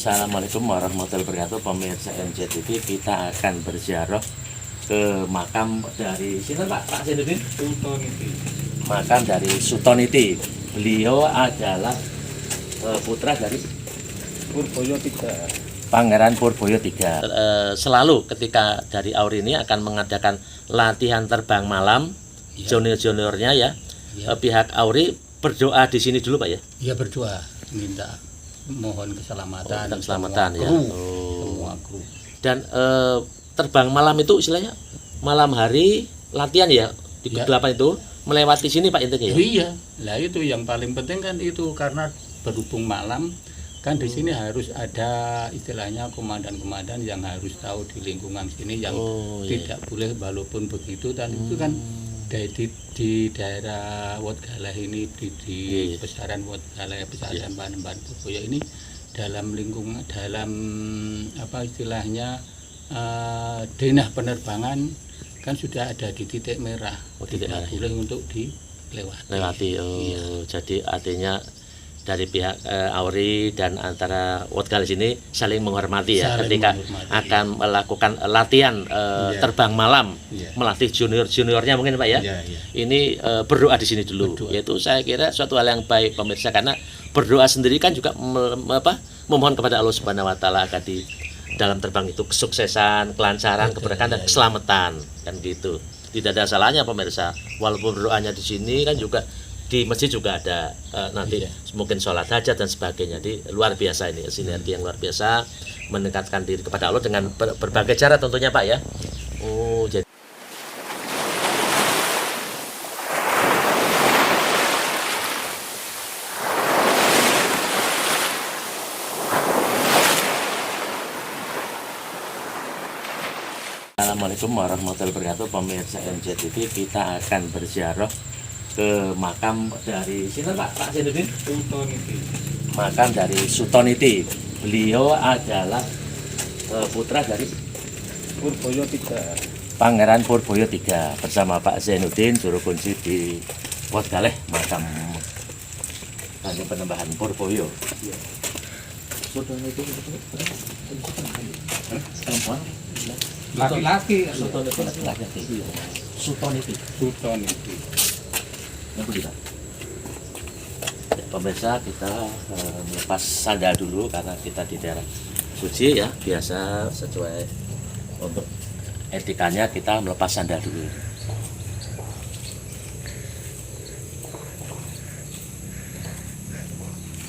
Assalamualaikum warahmatullahi wabarakatuh. Pemirsa MJTV, kita akan berziarah ke makam dari sini Pak Zainuddin. Sutoniti. Makam dari Sutoniti. Beliau adalah putra dari Purboyo III. Pangeran Purboyo III. Selalu ketika dari Auri ini akan mengadakan latihan terbang malam, junior-juniornya ya. Pihak Auri berdoa di sini dulu Pak ya. Iya, berdoa minta mohon keselamatan, keselamatan ya. Semua kru. Dan terbang malam itu istilahnya malam hari latihan ya di kegelapan itu melewati sini Pak intinya ya. Iya, lah itu yang paling penting kan itu, karena berhubung malam kan di sini harus ada istilahnya komandan-komandan yang harus tahu di lingkungan sini yang tidak boleh, walaupun begitu dan itu kan di daerah Wat Galah ini di besaran Wat Galah, besaran Panembahan Purboyo ini dalam lingkungan, dalam apa istilahnya denah penerbangan kan sudah ada di titik merah, tidak boleh untuk dilewati. Jadi artinya dari pihak Auri dan antara Wat Galah sini saling menghormati ya, ketika akan melakukan latihan terbang malam, melatih junior-juniornya mungkin Pak ya. Ini berdoa di sini dulu. Yaitu saya kira suatu hal yang baik pemirsa, karena berdoa sendiri kan juga memohon kepada Allah Subhanahu wa taala agar di dalam terbang itu kesuksesan, kelancaran, keberkahan dan keselamatan kan gitu. Tidak ada salahnya pemirsa, walaupun berdoanya di sini kan juga di masjid juga ada nanti mungkin sholat hajat dan sebagainya. Jadi luar biasa ini, sinergi yang luar biasa, mendekatkan diri kepada Allah dengan berbagai cara tentunya Pak ya. Jadi Assalamualaikum warahmatullahi wabarakatuh. Pemirsa MJTV, kita akan berziarah ke makam dari sini Pak Zainuddin. Sutoniti. Makam dari Sutoniti. Beliau adalah putra dari Purboyo III. Pangeran Purboyo III bersama Pak Zainuddin, juru kunci di Wat Galah, makam Kanjeng Panembahan Purboyo. Sutoniti perempuan, Laki-laki. Sutoniti laki-laki. Sutoniti. Sutoniti. Yang kedua, pemirsa, kita melepas sandal dulu karena kita di daerah suci ya, biasa sesuai untuk etikanya kita melepas sandal dulu.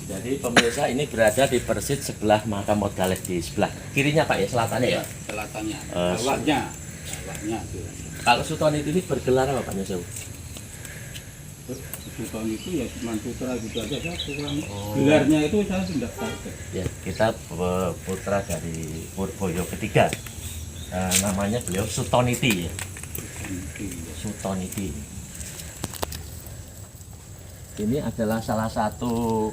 Jadi pemirsa, ini berada di persis sebelah makam Wat Galah, di sebelah kirinya Pak ya, selatannya ya. Selatannya. Awaknya. Kalau Sutoniti ini bergelar apa Pak Nyosewu? Suton itu ya cuma putra gitu aja, saya kurang gelarnya itu saya tidak tahu. Ya, kita putra dari Purboyo ketiga. Namanya beliau Sutoniti ya. Sutoniti. Ini adalah salah satu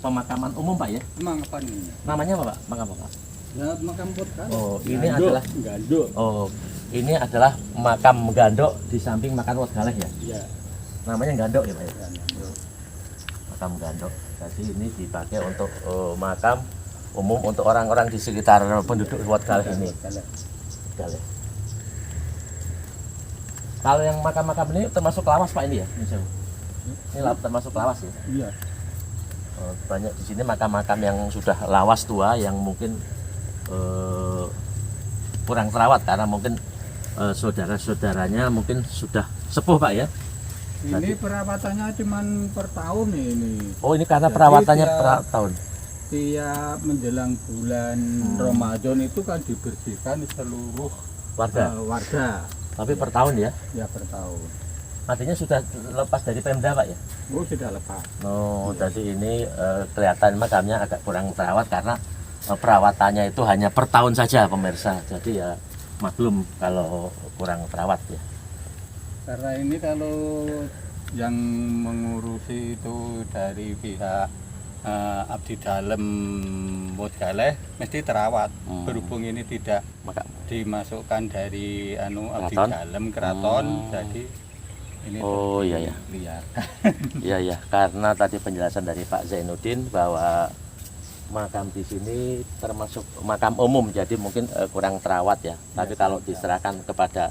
pemakaman umum Pak ya. Emang apa nih? Namanya apa Pak? Makam apa? Ya, makam Purboyo. Oh, ini adalah Gandok. Oh, ini adalah makam Gandok di samping makam Wat Galah ya. Iya. Namanya Gandok ya Pak ya. Makam Gandok. Jadi ini dipakai untuk makam umum untuk orang-orang di sekitar penduduk Wat Galah ini. Galah. Kalau yang makam-makam ini termasuk lawas Pak ini ya? Ini termasuk lawas ya? Iya. Banyak di sini makam-makam yang sudah lawas tua yang mungkin kurang terawat karena mungkin saudara-saudaranya mungkin sudah sepuh Pak ya. Ini perawatannya cuma per tahun ini. Oh, ini karena Jadi perawatannya per tahun. Tiap menjelang bulan Ramadan itu kan dibersihkan seluruh warga. Tapi per tahun ya? Ya, per tahun. Artinya sudah lepas dari Pemda Pak ya? Oh, sudah lepas. Oh, jadi ini kelihatan makamnya agak kurang terawat karena perawatannya itu hanya per tahun saja pemirsa. Jadi ya maklum kalau kurang terawat ya. Karena ini kalau yang mengurusi itu dari pihak abdi dalem Wat Galah mesti terawat. Berhubung ini tidak dimasukkan dari abdi dalem keraton, jadi ini liar. Iya ya, karena tadi penjelasan dari Pak Zainuddin bahwa makam di sini termasuk makam umum, jadi mungkin kurang terawat ya. Tapi kalau diserahkan kepada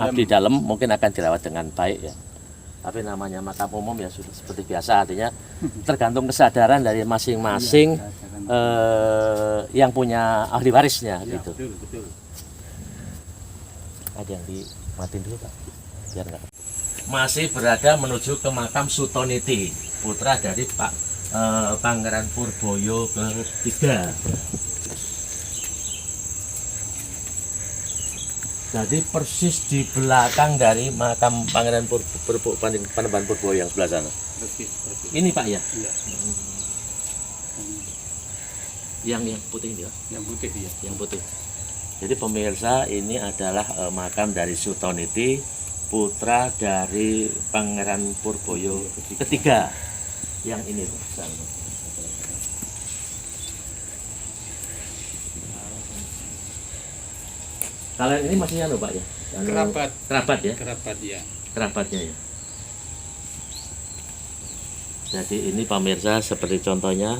abdi dalam mungkin akan dirawat dengan baik ya. Tapi namanya makam umum ya sudah seperti biasa, artinya tergantung kesadaran dari masing-masing yang punya ahli warisnya ya, gitu. Betul. Ada yang dimatiin dulu Pak, biar enggak. Masih berada menuju ke makam Sutoniti, putra dari Pangeran Purboyo ketiga. Jadi persis di belakang dari makam Pangeran Panembahan Purboyo yang sebelah sana. Persis. Ini Pak ya? Iya. Yang putih ya? Yang putih ya. Yang putih. Jadi pemirsa, ini adalah makam dari Sutoniti, putra dari Pangeran Purboyo ketiga. Yang ini kalian ini masih anu Pak ya? Kerabat ya? Kerabatnya ya. Jadi ini pemirsa seperti contohnya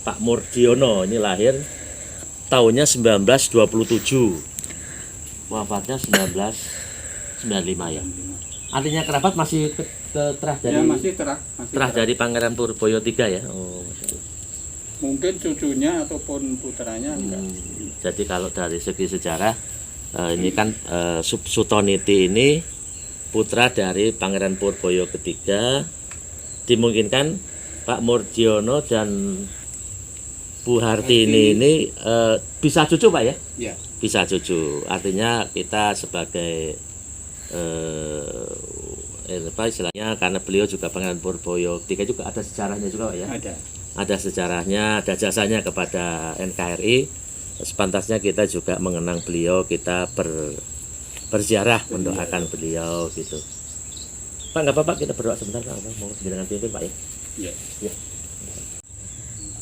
Pak Murdiono ini lahir tahunnya 1927, wafatnya 1995 ya. Artinya kerabat masih terah dari dari Pangeran Purboyo III ya. Oh, mungkin cucunya ataupun putranya enggak. Jadi kalau dari segi sejarah ini kan Sutoniti ini putra dari Pangeran Purboyo III. Dimungkinkan Pak Murdiono dan Bu Hartini ini bisa cucu Pak ya? Iya. Bisa cucu. Artinya kita sebagai istilahnya, karena beliau juga Pangeran Purboyo III juga ada sejarahnya juga Pak ya? Ada sejarahnya, ada jasanya kepada NKRI. Sepantasnya kita juga mengenang beliau, kita berziarah mendoakan beliau gitu. Pak, nggak apa-apa, kita berdoa sebentar Pak, mau dengan pimpin Pak ya? Iya. Ya.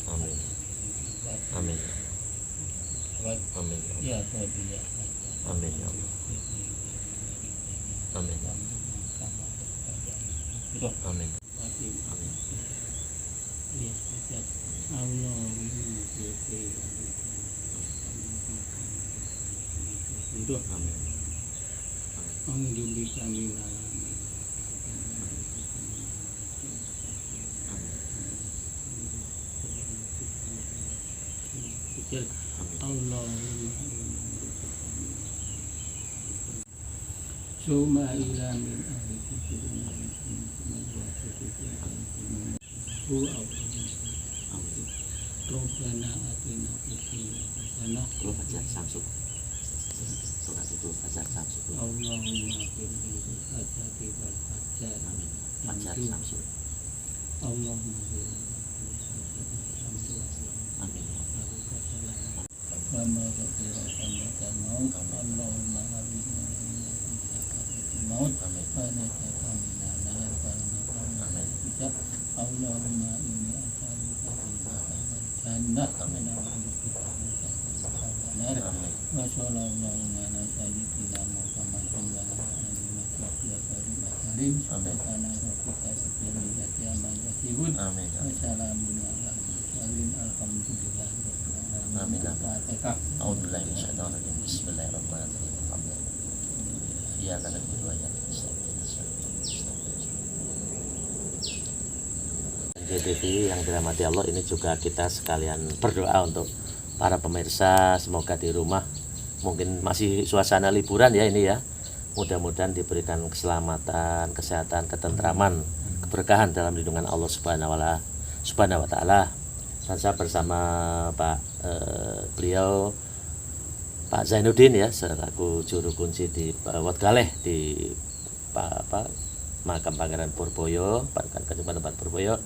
Amin. Amin. Amin. Ya, amin ya Allah. Amin. Amin. Amin. Suma ila min ahli Rabbana atina fid dunya hasanah wa fil akhirati Allahumma qini hajati wal hajar. Amin. Fajar samsul. Allahumma qini amin. Allahumma maut amin. Allahumma inni as'aluka jannah amin. Wa sallallahu ala sayyidina Muhammadin wa ala alihi wa sahbihi amin. Subhana rabbika rabbil izzati amma yasifun. Amin. Wa salamun ala mursalin alhamdulillahi rabbil alamin. Amin. A'udzubillahi minasyaitonir rajim. Bismillahirrahmanirrahim. Alhamdulillah. Iya kan itu aja. JTV yang dirahmati Allah, ini juga kita sekalian berdoa untuk para pemirsa, semoga di rumah mungkin masih suasana liburan ya ini ya, mudah-mudahan diberikan keselamatan, kesehatan, ketentraman, keberkahan dalam lindungan Allah Subhanahu wa Ta'ala. Dan saya bersama beliau Pak Zainuddin ya, selaku juru kunci di Watgaleh di makam Pangeran Purboyo, Panembahan Purboyo.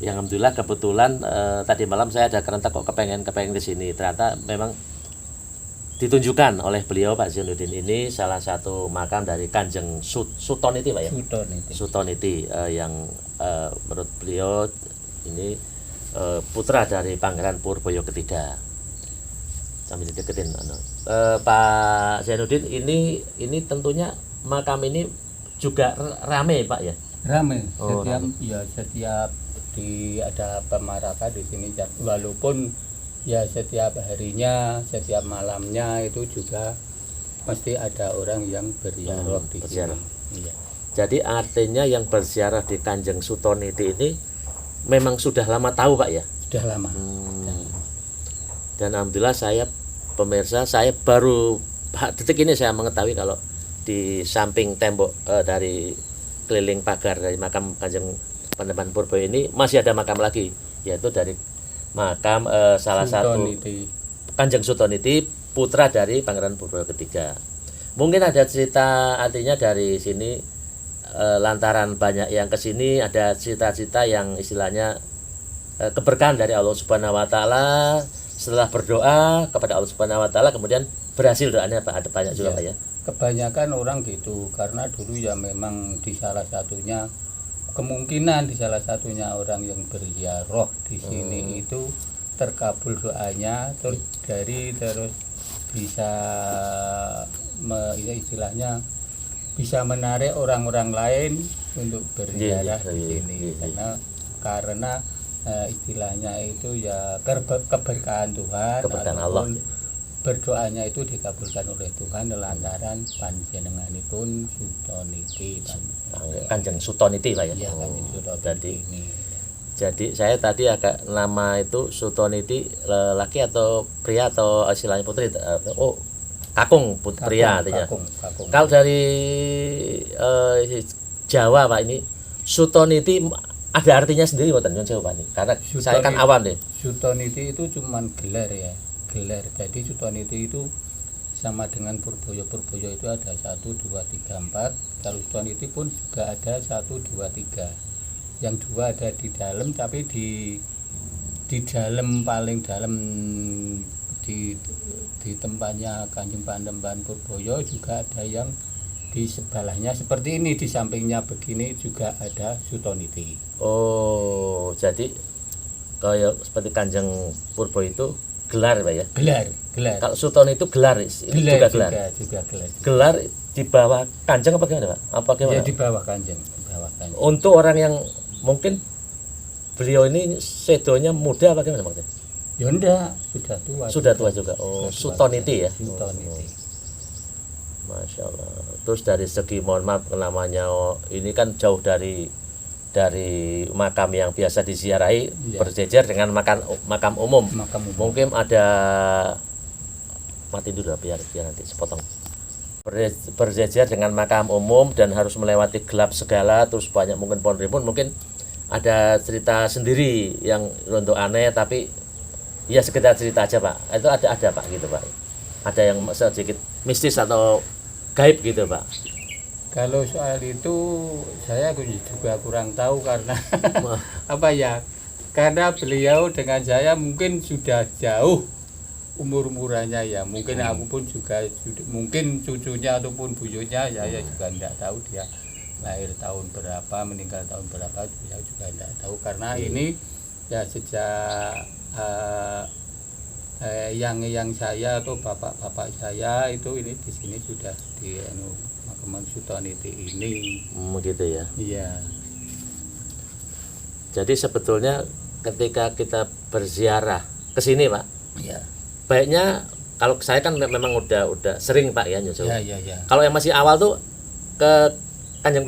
Yang alhamdulillah kebetulan tadi malam saya ada kerentak kok kepengen di sini. Ternyata memang ditunjukkan oleh beliau Pak Zainuddin ini salah satu makam dari Kanjeng Sutoniti Pak ya. Sutoniti yang menurut beliau ini putra dari Pangeran Purboyo ketiga. Sambil dideketin Pak Zainuddin, ini tentunya makam ini juga rame Pak ya. Rame. Oh, Setiap rame. ya setiap ada pemaraka di sini, walaupun ya setiap harinya, setiap malamnya itu juga pasti ada orang yang berziarah di berziarah. sini. Iya. Jadi artinya yang berziarah di Kanjeng Sutoniti ini memang sudah lama tahu Pak ya? Sudah lama. Dan alhamdulillah pemirsa, saya baru detik ini saya mengetahui kalau di samping tembok dari keliling pagar dari makam Kanjeng Panembahan Purboyo ini masih ada makam lagi, yaitu dari makam salah Sutoniti. satu Kanjeng Sutoniti, putra dari Pangeran Purboyo ketiga. Mungkin ada cerita artinya dari sini lantaran banyak yang kesini, ada cerita-cerita yang istilahnya keberkahan dari Allah Subhanahu Wa Taala. Setelah berdoa kepada Allah Subhanahu Wa Taala, kemudian berhasil doanya Pak. Ada banyak juga Pak ya. Kebanyakan orang gitu, karena dulu ya memang di salah satunya, kemungkinan di salah satunya orang yang berziarah di sini itu terkabul doanya, terus bisa istilahnya bisa menarik orang-orang lain untuk berziarah di sini, karena istilahnya itu ya keberkahan Tuhan, keberkahan Allah. Berdoanya itu dikabulkan oleh Tuhan lantaran panjenenganipun Sutoniti, Kanjeng Sutoniti Pak ya. Iya, Kanjeng Sutoniti ini. Jadi saya tadi agak nama itu Sutoniti laki atau pria atau istilahnya putri? Kakung pria artinya. Kakung. Kalau dari Jawa Pak ini Sutoniti ada artinya sendiri Pak ini. Karena saya kan awam deh. Sutoniti itu cuman gelar ya, gelar. Jadi Sutoniti itu sama dengan Purboyo. Purboyo itu ada 1, 2, 3, 4. Kalau Sutoniti pun juga ada 1, 2, 3. Yang 2 ada di dalam, tapi di dalam, paling dalam di tempatnya Kanjeng Panembahan Purboyo juga ada yang di sebelahnya seperti ini, di sampingnya begini juga ada Sutoniti. Oh, jadi kayak seperti Kanjeng Purboyo itu gelar Pak ya? Gelar. Kalau Suton itu gelar. Juga gelar. Gelar di bawah Kanjeng apa gimana Pak? Apa gimana? Ya di bawah Kanjeng, Untuk orang yang mungkin beliau ini sedonya muda apa gimana maksudnya? Ya enggak, sudah tua. Sudah tua juga. Oh, Sutoniti ya. Sutoniti. Masya Allah. Terus dari segi mohon maaf namanya ini kan jauh dari makam yang biasa diziarahi, berjejer dengan makam umum. Mungkin ada mati dulu biar nanti sepotong. Berjejer dengan makam umum dan harus melewati gelap segala, terus banyak mungkin pohon rimbun, mungkin ada cerita sendiri yang untuk aneh, tapi ya sekedar cerita aja Pak. Itu ada Pak gitu Pak. Ada yang sedikit mistis atau gaib gitu Pak. Kalau soal itu saya juga kurang tahu karena apa ya? Karena beliau dengan saya mungkin sudah jauh umur-umurannya ya. Mungkin aku pun juga mungkin cucunya ataupun buyutnya saya juga tidak tahu dia lahir tahun berapa, meninggal tahun berapa, saya juga tidak tahu karena ini ya sejak yang saya atau bapak saya itu ini di sini sudah di makam Sutoniti ini. Gitu ya. Iya. Jadi sebetulnya ketika kita berziarah ke sini Pak, Iya. Baiknya kalau saya kan memang udah sering Pak ya nyusul. Iya. Kalau yang masih awal tuh ke Kanjeng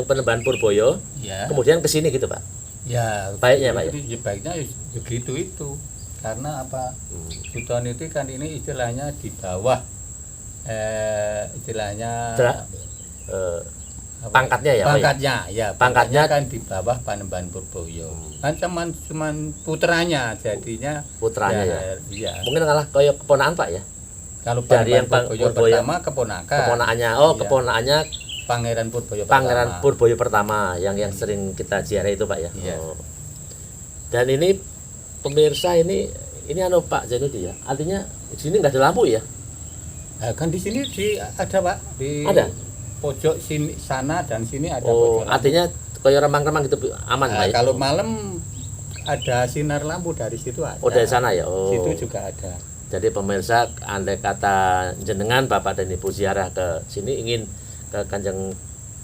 Panembahan Purboyo, Ya. kemudian ke sini gitu Pak. Ya. Baiknya Pak ya. Ya baiknya begitu itu. Karena apa? Sutoniti kan ini istilahnya di bawah istilahnya pangkatnya ya Pak ya? Pangkatnya kan di bawah Panembahan Purboyo. Kan cuman putranya jadinya putranya ya. Iya. Mungkin kalah kayak keponakan Pak ya. Kalau dari yang Purboyo pertama keponakannya iya. Keponakannya Pangeran Purboyo pertama yang sering kita ziarah itu Pak ya. Iya. Dan ini pemirsa ini Pak Zainuddin ya. Artinya di sini nggak ada lampu ya? Nah, kan di sini ada Pak, di ada pojok sini sana dan sini ada pojok. Lampu. Artinya kayak remang-remang gitu aman Pak ya? Kalau malam ada sinar lampu dari situ ada. Oh dari sana ya? Oh. Situ juga ada. Jadi pemirsa, andai kata jenengan Bapak dan Ibu ziarah ke sini ingin ke Kanjeng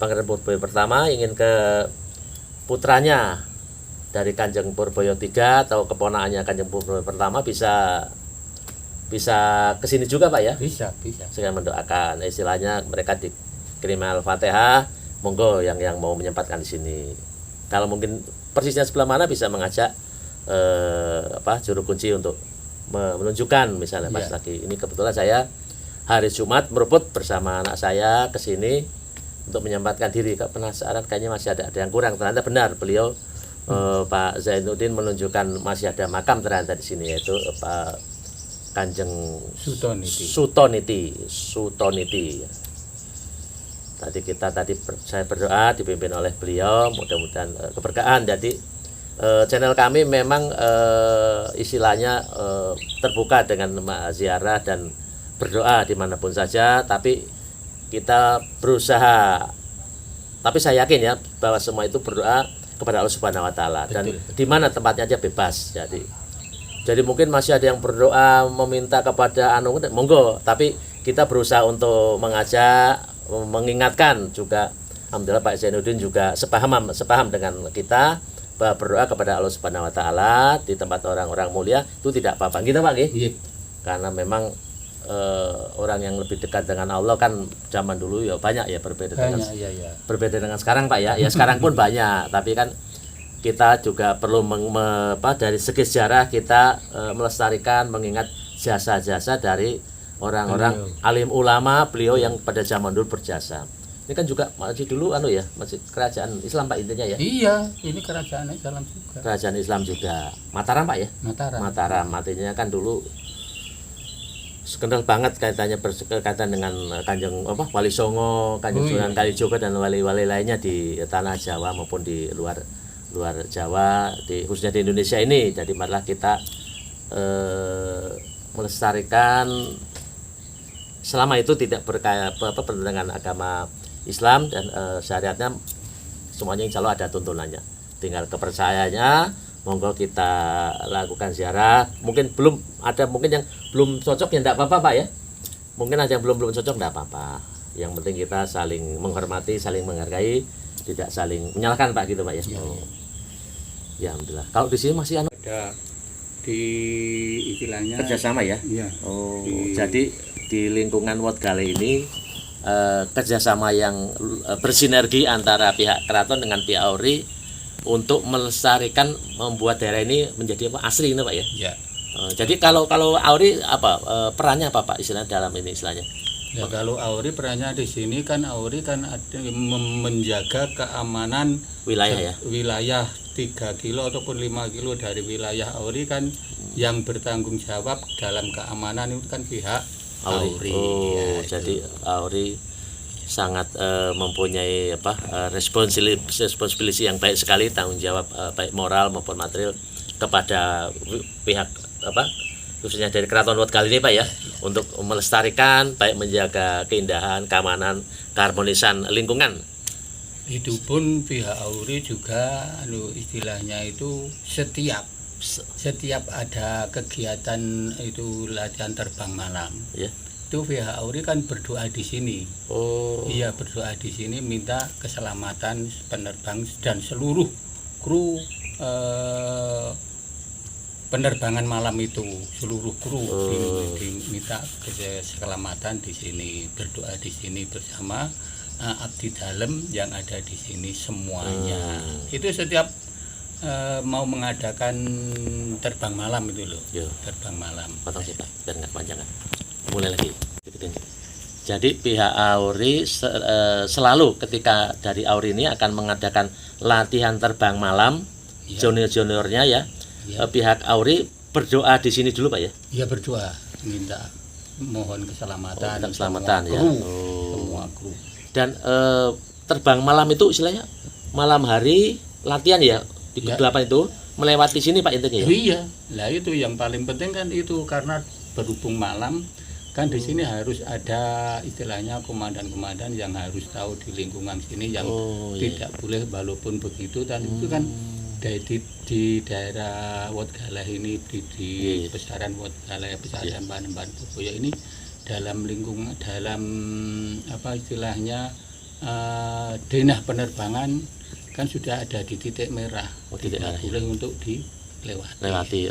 Pangeran Purboyo pertama ingin ke putranya dari Kanjeng Purboyo III atau keponakannya Kanjeng Purboyo pertama bisa kesini juga Pak ya? Bisa. Saya mendoakan, istilahnya mereka dikirim Al-Fatihah, monggo yang mau menyempatkan di sini. Kalau mungkin persisnya sebelah mana bisa mengajak juru kunci untuk menunjukkan misalnya pas lagi ini kebetulan saya hari Jumat meruput bersama anak saya ke sini untuk menyempatkan diri. Penasaran kayaknya masih ada yang kurang. Ternyata benar beliau Pak Zainuddin menunjukkan masih ada makam ternyata di sini, yaitu Pak Kanjeng Sutoniti. Tadi saya berdoa dipimpin oleh beliau, mudah-mudahan keberkahan. Jadi channel kami memang istilahnya terbuka dengan ziarah dan berdoa dimanapun saja, tapi kita berusaha, tapi saya yakin ya bahwa semua itu berdoa kepada Allah Subhanahu Wa Taala, dan di mana tempatnya aja bebas. Jadi mungkin masih ada yang berdoa meminta kepada monggo, tapi kita berusaha untuk mengajak, mengingatkan juga. Alhamdulillah Pak Zainuddin juga sepaham dengan kita bahwa berdoa kepada Allah Subhanahu Wa Taala di tempat orang-orang mulia itu tidak apa-apa gitu Pak nggih. Karena memang orang yang lebih dekat dengan Allah kan zaman dulu ya banyak ya, berbeda dengan sekarang Pak ya. Ya sekarang pun banyak, tapi kan kita juga perlu dari segi sejarah kita melestarikan, mengingat jasa-jasa dari orang-orang alim ulama beliau yang pada zaman dulu berjasa. Ini kan juga masih dulu masih kerajaan Islam Pak intinya ya. Iya, ini kerajaan Islam juga. Kerajaan Islam juga. Mataram Pak ya? Mataram. Artinya kan dulu kental banget berkaitan dengan Kanjeng Wali Songo, Kanjeng Sunan Kalijogo dan wali-wali lainnya di tanah Jawa maupun di luar Jawa, khususnya di Indonesia ini. Jadi malah kita melestarikan selama itu tidak bertentangan agama Islam dan syariatnya, semuanya insya Allah ada tuntunannya. Tinggal kepercayaannya, monggo kita lakukan ziarah. Mungkin yang belum cocok ya tidak apa-apa Pak ya. Mungkin ada yang belum cocok tidak apa-apa. Yang penting kita saling menghormati, saling menghargai, tidak saling menyalahkan Pak gitu Pak ya. Ya alhamdulillah. Kalau di sini masih ada di istilahnya kerjasama ya. Jadi di lingkungan Wotgale ini kerjasama yang bersinergi antara pihak keraton dengan pihak Auri untuk melestarikan, membuat daerah ini menjadi asli ini Pak ya. Jadi kalau Auri perannya apa Pak istilahnya dalam ini istilahnya? Ya kalau Auri perannya di sini kan Auri kan menjaga keamanan wilayah 3 kilo ataupun 5 kilo dari wilayah Auri kan yang bertanggung jawab dalam keamanan itu kan pihak Auri. Jadi Auri sangat mempunyai responsibility yang baik sekali, tanggung jawab baik moral maupun material kepada pihak khususnya dari Keraton Wotgale ini Pak ya, untuk melestarikan, baik menjaga keindahan, keamanan, keharmonisan lingkungan. Itu pun pihak Auri juga istilahnya itu setiap ada kegiatan itu latihan terbang malam. Itu pihak Auri kan berdoa di sini. Iya, berdoa di sini minta keselamatan penerbang dan seluruh kru penerbangan malam itu, seluruh kru diminta keselamatan di sini, berdoa di sini bersama abdi dalem yang ada di sini semuanya. Itu setiap mau mengadakan terbang malam itu loh. Terbang malam. Potong sih Pak, biar nggak panjangan. Mulai lagi. Jadi pihak Auri selalu ketika dari Auri ini akan mengadakan latihan terbang malam, junior-juniornya ya. Pihak Auri berdoa di sini dulu Pak ya? Iya, berdoa, minta mohon keselamatan, semua kru. Dan terbang malam itu istilahnya malam hari latihan ya di ke-8 itu melewati sini Pak intinya ya? Iya, lah itu yang paling penting kan itu, karena berhubung malam kan di sini harus ada istilahnya komandan-komandan yang harus tahu di lingkungan sini yang tidak boleh, walaupun begitu dan itu kan di daerah Wotgale ini di besaran Wotgale, besaran Panembahan Purboyo ini dalam lingkungan, dalam istilahnya denah penerbangan kan sudah ada di titik merah. Titik merah boleh untuk dilewati.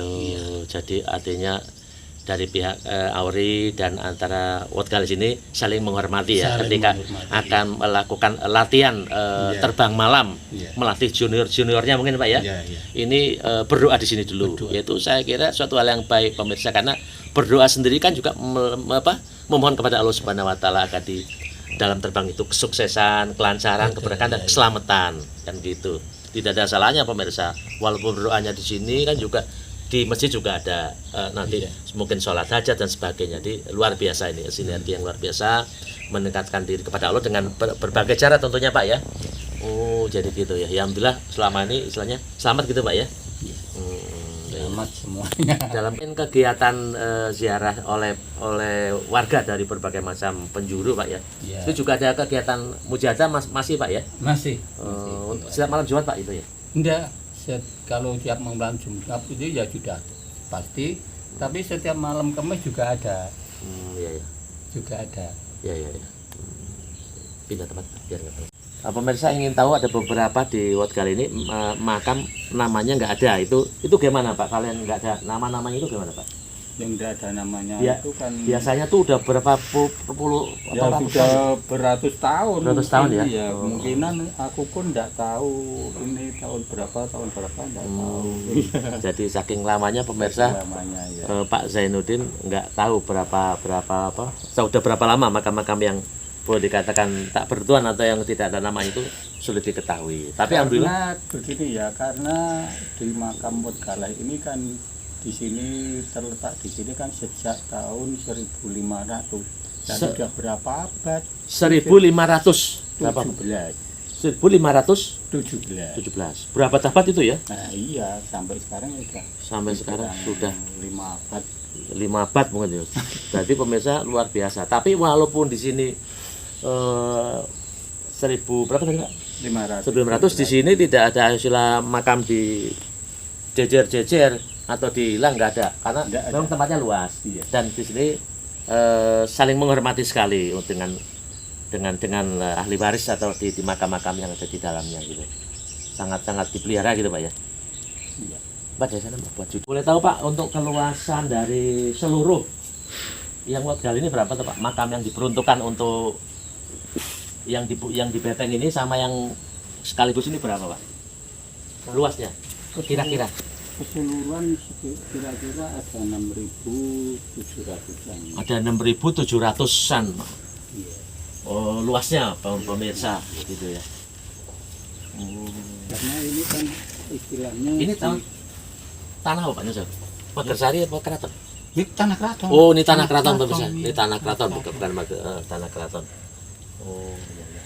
Jadi artinya dari pihak AURI dan antara Watgalis ini saling menghormati ya, ketika akan melakukan latihan terbang malam, melatih juniornya mungkin Pak ya. Ini berdoa di sini dulu. Yaitu saya kira suatu hal yang baik pemirsa, karena berdoa sendiri kan juga memohon kepada Allah Subhanahu wa taala agar di dalam terbang itu kesuksesan, kelancaran, keberkahan dan keselamatan kan gitu. Tidak ada salahnya pemirsa. Walaupun berdoanya di sini kan juga di masjid juga ada nanti mungkin sholat hajat dan sebagainya. Jadi luar biasa ini, sinergi yang luar biasa, meningkatkan diri kepada Allah dengan berbagai cara tentunya Pak ya. Jadi gitu ya. Alhamdulillah selama ini istilahnya selamat gitu Pak ya. Selamat semuanya. Dalam kegiatan ziarah oleh warga dari berbagai macam penjuru Pak ya. Itu juga ada kegiatan mujahadah masih Pak ya? Masih. Setiap malam Jumat Pak itu ya? Enggak. Kalau tiap malam Jumat itu ya sudah pasti, tapi setiap malam Kamis juga ada. Juga ada. Pindah tempat biar nggak tahu. Pemirsa ingin tahu, ada beberapa di Watgal ini makam namanya nggak ada. Itu gimana Pak? Kalian nggak ada nama-namanya itu gimana Pak? Yang tidak ada namanya ya, itu kan biasanya tuh udah berapa puluh ya sudah beratus tahun. Ya. Ya kemungkinan aku pun tidak tahu ini tahun berapa tidak tahu. Jadi saking lamanya pemirsa, Pak Zainuddin nggak tahu berapa sudah berapa lama makam-makam yang boleh dikatakan tak bertuan atau yang tidak ada nama itu sulit diketahui. Tapi alhamdulillah begini ya, karena di makam Watgalah ini kan di sini terletak di sini kan sejak tahun 1500 dan sudah berapa abad? 1500 17. 1517. Berapa abad itu ya? Nah, iya, sampai sekarang sudah 5 abad. 5 abad mungkin ya. Jadi pemirsa luar biasa. Tapi walaupun di sini 1000 berapa tadi Pak? 1500 di sini tidak ada istilah makam di jejer-jejer atau dihilang, nggak ada, karena memang tempatnya luas dan di sini saling menghormati sekali dengan ahli waris atau di makam-makam yang ada di dalamnya gitu, sangat dipelihara gitu Pak ya. Pak dari sana buat judul. Boleh tahu Pak untuk keluasan dari seluruh yang Watgal ini berapa tuh Pak, makam yang diperuntukkan untuk yang di Beteng ini sama yang sekaligus ini berapa Pak luasnya kira-kira? Keseluruhan kira-kira ada 6.700-an. Ada 6.700-an. Luasnya pemirsa gitu ya. Karena ini kan istilahnya ini tanah apa Pak Nusel? Pagersari apa keraton? Ini tanah keraton. Oh, ini tanah keraton pemirsa. Ini tanah keraton bukan tanah keraton. Iya.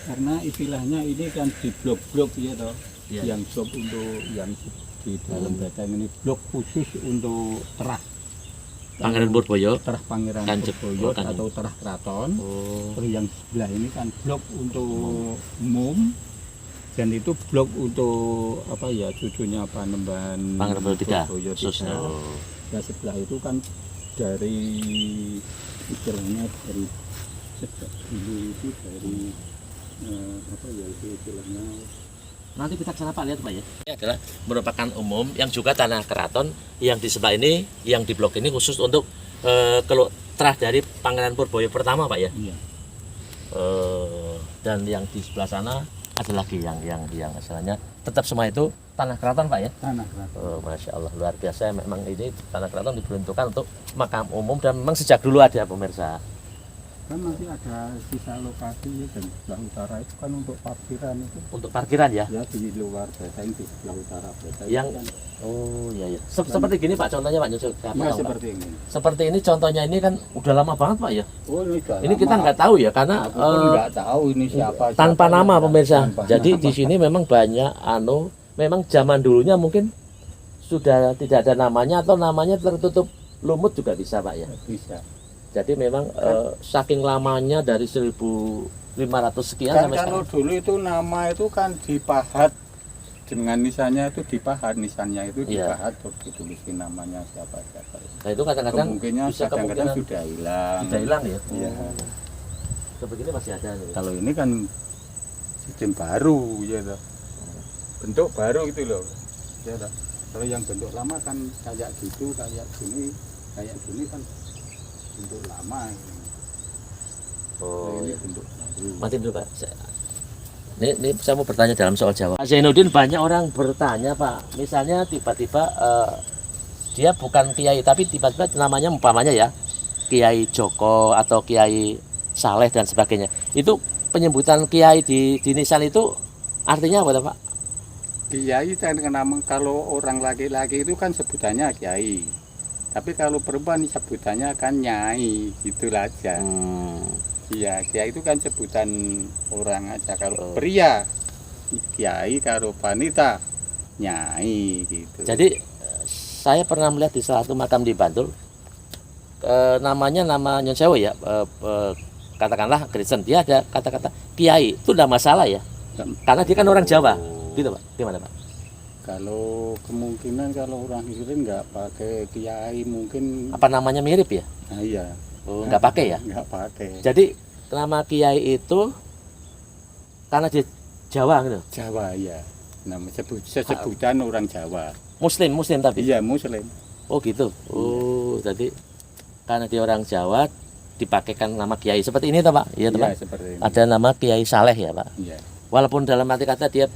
Karena istilahnya ini kan di blok-blok ya toh. Yang blok untuk yang di dalam Beteng ini blok khusus untuk terah Pangeran Purboyo, terah Pangeran Purboyo atau terah keraton. Terus yang sebelah ini kan blok untuk umum, dan itu blok untuk apa ya, cucunya Panembahan Pangeran Purboyo III. Nah sebelah itu kan dari istilahnya dari sejak dulu itu dari apa ya itu istilahnya. Nanti kita kesana Pak, lihat Pak ya. Ini adalah merupakan umum yang juga tanah keraton, yang di sebelah ini, yang di blok ini khusus untuk terah dari Pangeran Purboyo pertama Pak ya. Iya. Dan yang di sebelah sana ada lagi yang istilahnya tetap semua itu tanah keraton Pak ya. Tanah keraton. Masya Allah luar biasa, memang ini tanah keraton diperuntukkan untuk makam umum dan memang sejak dulu ada pemirsa. Kan nanti ada sisa lokasi dan sebelah utara itu kan untuk parkiran itu. Untuk parkiran ya? Ya di luar Beteng, di sebelah utara Beteng. Yang kan, iya. Seperti gini Pak contohnya Pak Yusuf. Ya seperti ini. Seperti ini contohnya, ini kan udah lama banget Pak ya. Oh ini kita nggak tahu ya, karena nggak tahu ini siapa. Tanpa nama pemirsa. Jadi di sini memang banyak memang zaman dulunya mungkin sudah tidak ada namanya atau namanya tertutup lumut juga bisa Pak ya. Bisa. Jadi memang saking lamanya dari 1500 sekian kan sampai kalau sekarang. dulu itu nama itu kan dipahat dengan nisannya, itu dipahat nisannya itu dipahat terus ditulisin namanya siapa. Nah itu kadang-kadang bisa kadang-kadang sudah hilang. Sudah hilang ya. Iya. Seperti ini masih ada. Kalau ini kan sistem baru ya toh. Bentuk baru gitu loh. Ya toh. Kalau yang bentuk lama kan kayak gitu, kayak gini kan bentuk lama. Oh, ini iya. bentuk baru. Mati dulu Pak. Ini saya mau bertanya dalam soal Jawa. Pak Zainuddin, banyak orang bertanya Pak. Misalnya tiba-tiba dia bukan kiai tapi tiba-tiba namanya umpamanya ya Kiai Joko atau Kiai Saleh dan sebagainya. Itu penyebutan kiai di nisan itu artinya apa Pak? Kiai kan kalau orang laki-laki itu kan sebutannya kiai. Tapi kalau perempuan sebutannya kan nyai, gitu aja. Iya, kiai itu kan sebutan orang aja. Kalau pria kiai, kalau wanita nyai gitu. Jadi saya pernah melihat di salah satu makam di Bantul, namanya nama Nyon Sewu ya, katakanlah Kristen, dia ada kata-kata kiai, itu tidak masalah ya, karena dia kan orang Jawa, gitu Pak. Gimana Pak? Kalau kemungkinan kalau orang Kristen nggak pakai kiai mungkin. Apa namanya mirip ya? Nah, iya. Oh, nggak pakai ya? Nggak pakai. Jadi nama kiai itu karena dia Jawa gitu. Jawa ya. Nama sebutan orang Jawa. Muslim tapi. Iya, Muslim. Oh gitu. Oh, jadi karena dia orang Jawa dipakaikan nama kiai seperti ini toh Pak? Iya toh Pak? Seperti ini. Ada nama Kiai Saleh ya Pak? Iya. Walaupun dalam arti kata dia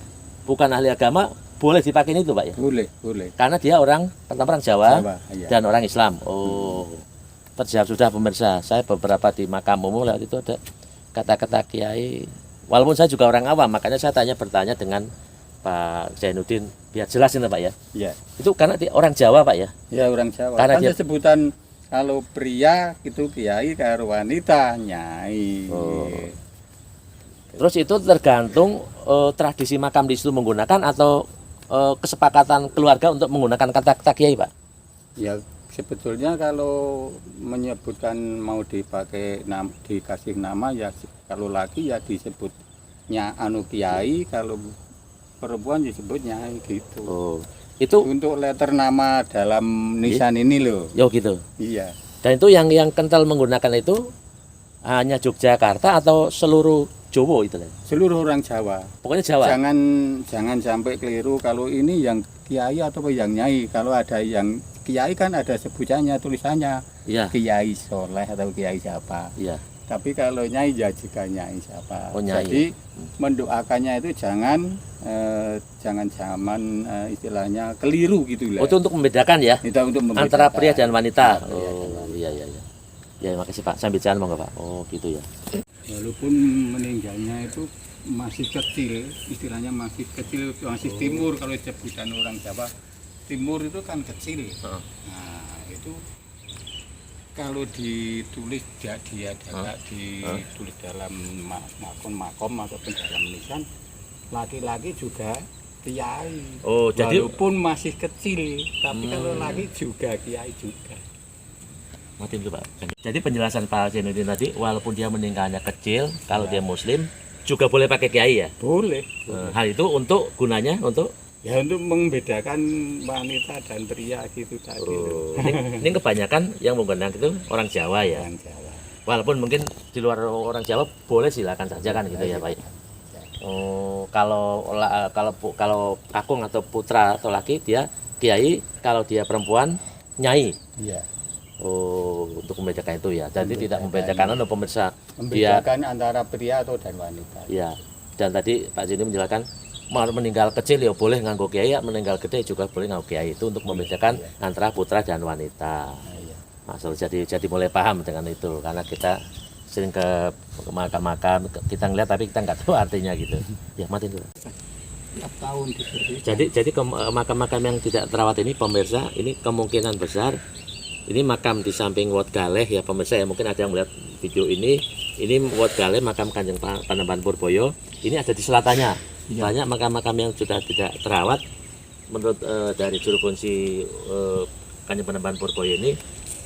bukan ahli agama, boleh dipakai itu Pak ya? Boleh. Karena dia pertama orang Jawa, iya. dan orang Islam. Oh, terjawab sudah pemirsa. Saya beberapa di makam umum lewat itu ada kata-kata kiai. Walaupun saya juga orang awam, makanya saya bertanya dengan Pak Zainuddin biar jelas ini Pak ya. Iya. Itu karena dia orang Jawa Pak ya? Ya orang Jawa. Karena kan dia sebutan kalau pria itu kiai, kalau wanita nyai. Oh. Terus itu tergantung tradisi makam di situ menggunakan atau kesepakatan keluarga untuk menggunakan kata-kata kiai Pak? Ya sebetulnya kalau menyebutkan mau dipakai dikasih nama ya kalau laki ya disebutnya kiai, kalau perempuan disebut nyai gitu. Oh, itu untuk letter nama dalam nisan ini loh. Yo gitu. Iya. Dan itu yang kental menggunakan itu hanya Yogyakarta atau seluruh Jawa itu? Seluruh orang Jawa. Pokoknya Jawa. Jangan sampai keliru kalau ini yang kiai atau yang nyai. Kalau ada yang kiai kan ada sebutannya, tulisannya. Iya. Kiai Soleh atau kiai siapa. Iya. Tapi kalau nyai ya juga nyai siapa. Oh, nyai. Jadi mendoakannya itu jangan istilahnya keliru gitu lah. Oh, itu untuk membedakan ya? Itu untuk membedakan antara pria dan wanita. Oh, iya. Ya, makasih Pak. Sambil jalan monggo Pak. Oh, gitu ya. Walaupun meninggalnya itu masih kecil, istilahnya masih kecil, masih timur. Kalau sebutan orang Jawa, timur itu kan kecil. Nah, itu kalau ditulis dia ditulis dalam makom ataupun dalam nisan, laki-laki juga kiai. Oh, jadi walaupun masih kecil, tapi kalau laki juga kiai juga. Mati dulu Pak. Jadi penjelasan Pak Zainuddin tadi, walaupun dia meninggalnya kecil, kalau dia Muslim juga boleh pakai kiai ya? Boleh. Hal itu untuk gunanya untuk membedakan wanita dan pria gitu tadi. Oh, ini kebanyakan yang menggunakan itu orang Jawa ya. Orang Jawa. Walaupun mungkin di luar orang Jawa boleh silakan saja kan gitu ya Pak. Oh, kalau kakung atau putra atau laki dia kiai, kalau dia perempuan nyai. Iya. Oh, untuk membedakan itu ya. Jadi tidak membedakan untuk pemirsa. Membedakan antara pria atau dan wanita. Iya. Dan tadi Pak Zainuddin menjelaskan meninggal kecil ya boleh nganggo kiai, meninggal gede juga boleh nganggo kiai, itu untuk membedakan antara putra dan wanita. Maksud jadi mulai paham dengan itu karena kita sering ke makam-makam kita ngeliat tapi kita nggak tahu artinya gitu. Ya mati dulu. Tiap tahun Jadi ke makam-makam yang tidak terawat ini pemirsa, ini kemungkinan besar ini makam di samping Wat Galeh ya pemirsa ya, mungkin ada yang melihat video ini Wat Galeh makam Kanjeng Panembahan Purboyo, ini ada di selatannya. Banyak makam-makam yang sudah tidak terawat menurut dari juru kunci Kanjeng Panembahan Purboyo ini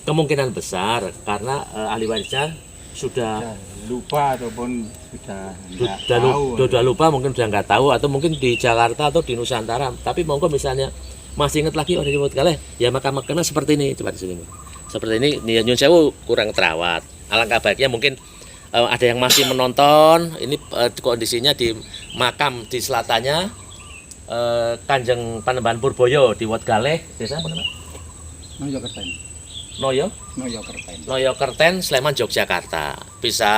kemungkinan besar karena ahli warisnya sudah lupa ataupun sudah lupa, mungkin sudah nggak tahu atau mungkin di Jakarta atau di Nusantara. Tapi monggo misalnya masih ingat lagi di Wat Galeh ya makam-makamnya seperti ini, coba di sini seperti ini Nyun Sewu kurang terawat. Alangkah baiknya mungkin ada yang masih menonton, ini kondisinya di makam di selatannya Kanjeng Panembahan Purboyo di Wetgaleh, desa apa namanya? Noyo Kerten. Noyo? Noyo Kerten. Noyo Kerten, Sleman, Yogyakarta. Bisa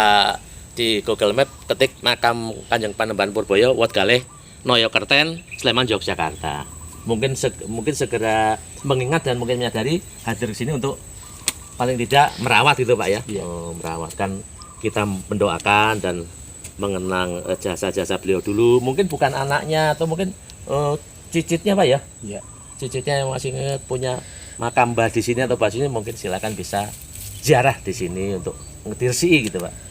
di Google Map ketik makam Kanjeng Panembahan Purboyo, Wetgaleh, Noyo Kerten, Sleman, Yogyakarta. Mungkin segera mengingat dan mungkin menyadari hadir di sini untuk paling tidak merawat gitu Pak ya. Merawat kan kita mendoakan dan mengenang jasa-jasa beliau dulu. Mungkin bukan anaknya atau mungkin cicitnya Pak ya. Iya. Cicitnya yang masih punya makam Mbah di sini atau Mbah sini, mungkin silakan bisa ziarah di sini untuk ngedirsi gitu Pak.